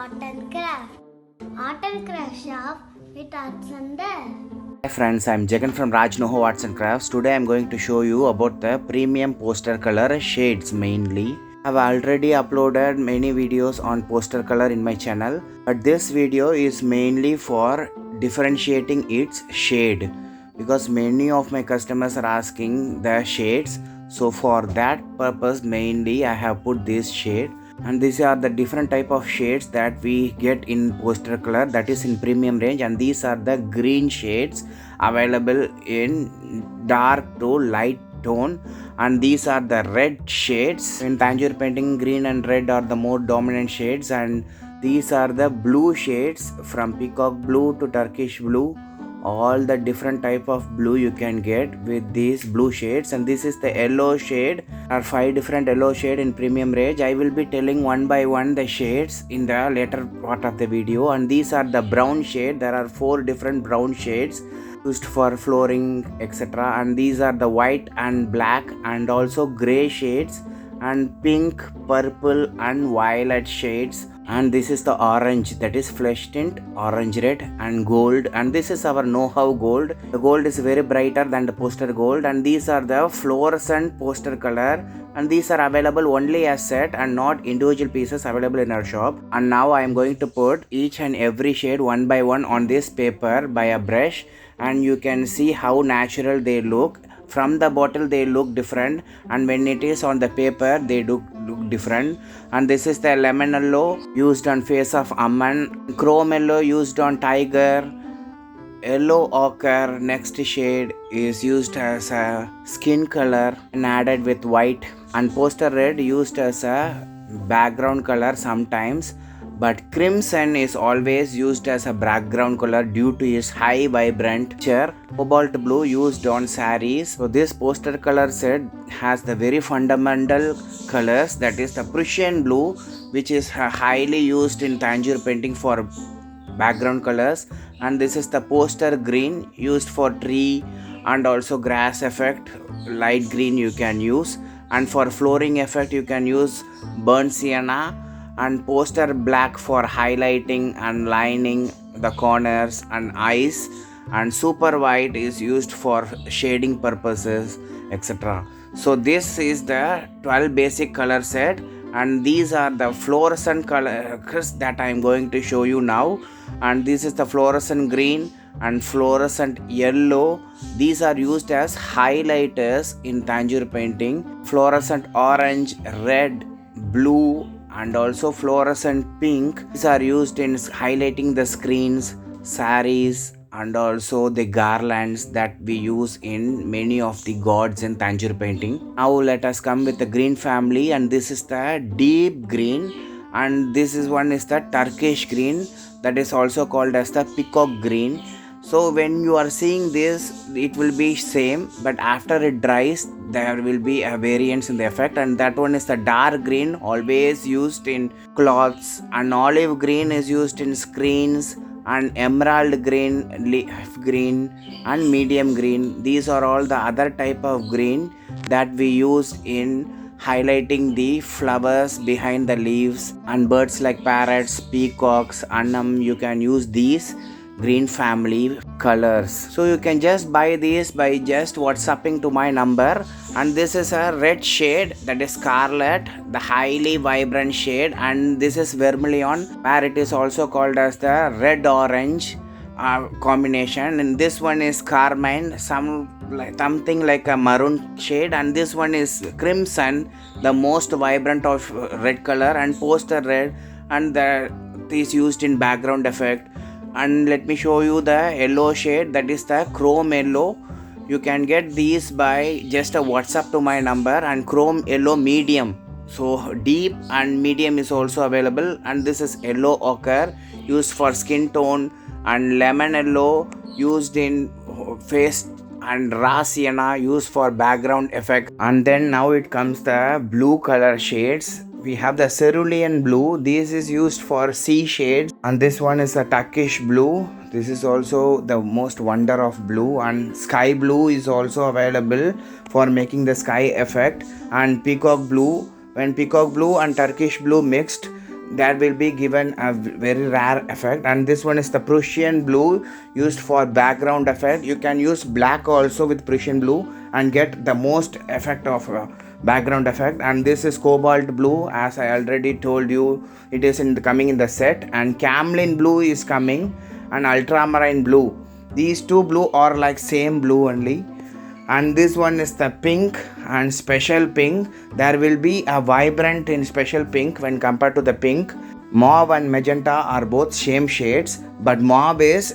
Art and Craft. Art and Craft shop with arts and there. Hi friends, I'm Jagan from Raj Noho Arts and Crafts. Today I'm going to show you about the premium poster color shades mainly. I've already uploaded many videos on poster color in my channel, but this video is mainly for differentiating its shade because many of my customers are asking the shades. So for that purpose mainly I have put this shade, and these are the different type of shades that we get in poster color, that is in premium range. And these are the green shades available in dark to light tone, and these are the red shades. In Tanjore painting, green and red are the more dominant shades, and these are the blue shades from peacock blue to Turkish blue. All the different type of blue you can get with these blue shades. And this is the yellow shade. There are 5 different yellow shade in premium range. I will be telling one by one the shades in the later part of the video. And these are the brown shade. There are 4 different brown shades used for flooring, etc. And these are the white and black and also gray shades, and pink, purple and violet shades. And this is the orange, that is flesh tint, orange red and gold. And this is our know-how gold. The gold is very brighter than the poster gold. And these are the fluorescent poster color, and these are available only as set and not individual pieces available in our shop. And now I am going to put each and every shade one by one on this paper by a brush, and you can see how natural they look. From the bottle they look different, and when it is on the paper they look different. And this is the lemon yellow used on face of Amman, chrome yellow used on tiger, yellow ochre next shade is used as a skin color and added with white, and poster red used as a background color sometimes, but crimson is always used as a background color due to its high vibrant nature. Cobalt blue used on sarees. So this poster color set has the very fundamental colors, that is the Prussian blue, which is highly used in Tanjore painting for background colors. And this is the poster green used for tree and also grass effect. Light green you can use, and for flooring effect you can use burnt sienna, and poster black for highlighting and lining the corners and eyes, and super white is used for shading purposes, etc. So this is the 12 basic color set, and these are the fluorescent colors that I am going to show you now. And this is the fluorescent green and fluorescent yellow. These are used as highlighters in Tanjore painting. Fluorescent orange, red, blue and also fluorescent pink. These are used in highlighting the screens, sarees and also the garlands that we use in many of the gods in Tanjore painting. Now let us come with the green family, and this is the deep green, and this is one is the Turkish green, that is also called as the peacock green. So when you are seeing this, it will be same, but after it dries there will be a variance in the effect. And that one is the dark green, always used in cloths, and olive green is used in screens, and emerald green, leaf green and medium green. These are all the other type of green that we use in highlighting the flowers behind the leaves, and birds like parrots, peacocks, and you can use these green family colors. So you can just buy these by just WhatsApping to my number. And this is a red shade, that is scarlet, the highly vibrant shade, and this is vermilion, where it is also called as the red orange combination. And this one is carmine, something like a maroon shade, and this one is crimson, the most vibrant of red color, and poster red, and that is used in background effect. And let me show you the yellow shade, that is the chrome yellow. You can get these by just a WhatsApp to my number. And chrome yellow medium, so deep and medium is also available. And this is yellow ochre used for skin tone, and lemon yellow used in face, and raw sienna used for background effect. And then now it comes the blue color shades. We have the cerulean blue. This is used for sea shades, and this one is a Turkish blue. This is also the most wonder of blue. And sky blue is also available for making the sky effect. And peacock blue, when peacock blue and Turkish blue mixed, that will be given a very rare effect. And this one is the Prussian blue used for background effect. You can use black also with Prussian blue and get the most effect of background effect. And this is cobalt blue, as I already told you, it is coming in the set. And camlin blue is coming, and ultramarine blue. These two blue are like same blue only. And this one is the pink and special pink. There will be a vibrant in special pink when compared to the pink. Mauve and magenta are both same shades, but mauve is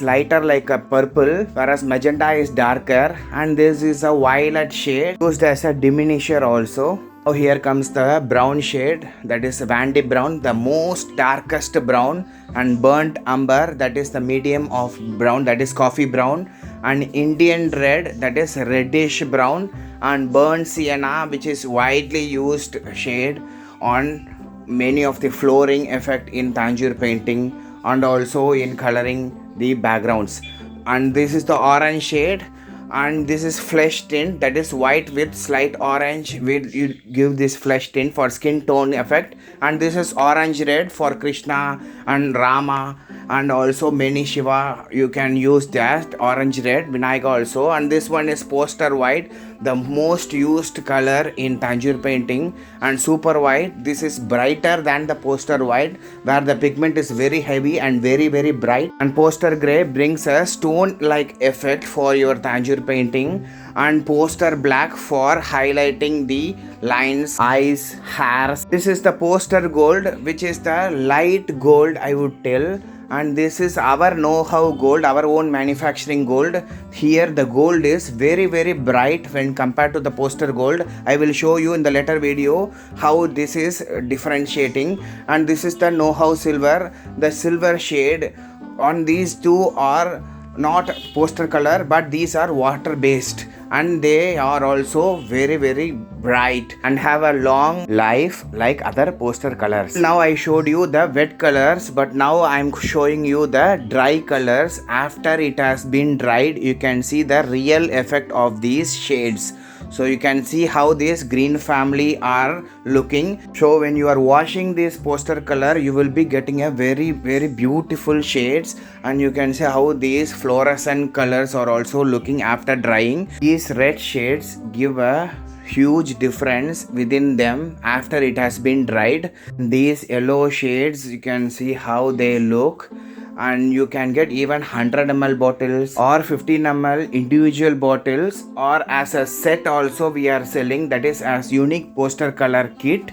lighter like a purple, whereas magenta is darker, and this is a violet shade used as a diminisher also. Now here comes the brown shade, that is Van Dijk brown, the most darkest brown, and burnt umber, that is the medium of brown, that is coffee brown, and Indian red, that is reddish brown, and burnt sienna, which is widely used shade on many of the flooring effect in Tanjore painting and also in coloring the backgrounds. And this is the orange shade, and this is flesh tint, that is white with slight orange, will you give this flesh tint for skin tone effect. And this is orange red for Krishna and Rama, and also many Shiva, you can use that orange red, Vinayaga also. And this one is poster white, the most used color in Tanjore painting, and super white. This is brighter than the poster white, where the pigment is very heavy and very very bright. And poster gray brings a stone like effect for your Tanjore painting, and poster black for highlighting the lines, eyes, hairs. This is the poster gold, which is the light gold, I would tell. And this is our know-how gold, our own manufacturing gold. Here the gold is very very bright when compared to the poster gold. I will show you in the later video how this is differentiating. And this is the know-how silver, the silver shade. On these two are not poster color, but these are water based, and they are also very very bright and have a long life like other poster colors. Now I showed you the wet colors, but now I am showing you the dry colors. After it has been dried, you can see the real effect of these shades. So you can see how this green family are looking. So when you are washing this poster color, you will be getting a very very beautiful shades, and you can see how these fluorescent colors are also looking after drying. These red shades give a huge difference within them after it has been dried. These yellow shades, you can see how they look. And you can get even 100 ml bottles or 15 ml individual bottles, or as a set also we are selling, that is as unique poster color kit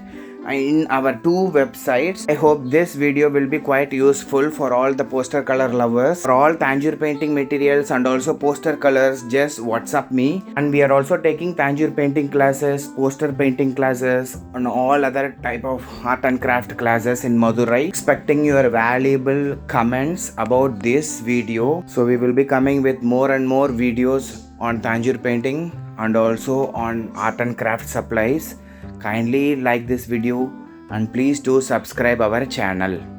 in our two websites. I hope this video will be quite useful for all the poster color lovers. For all Tanjore painting materials and also poster colors, just WhatsApp me. And we are also taking Tanjore painting classes, poster painting classes, and all other type of art and craft classes in Madurai. Expecting your valuable comments about this video. So we will be coming with more and more videos on Tanjore painting and also on art and craft supplies. Kindly like this video and please do subscribe our channel.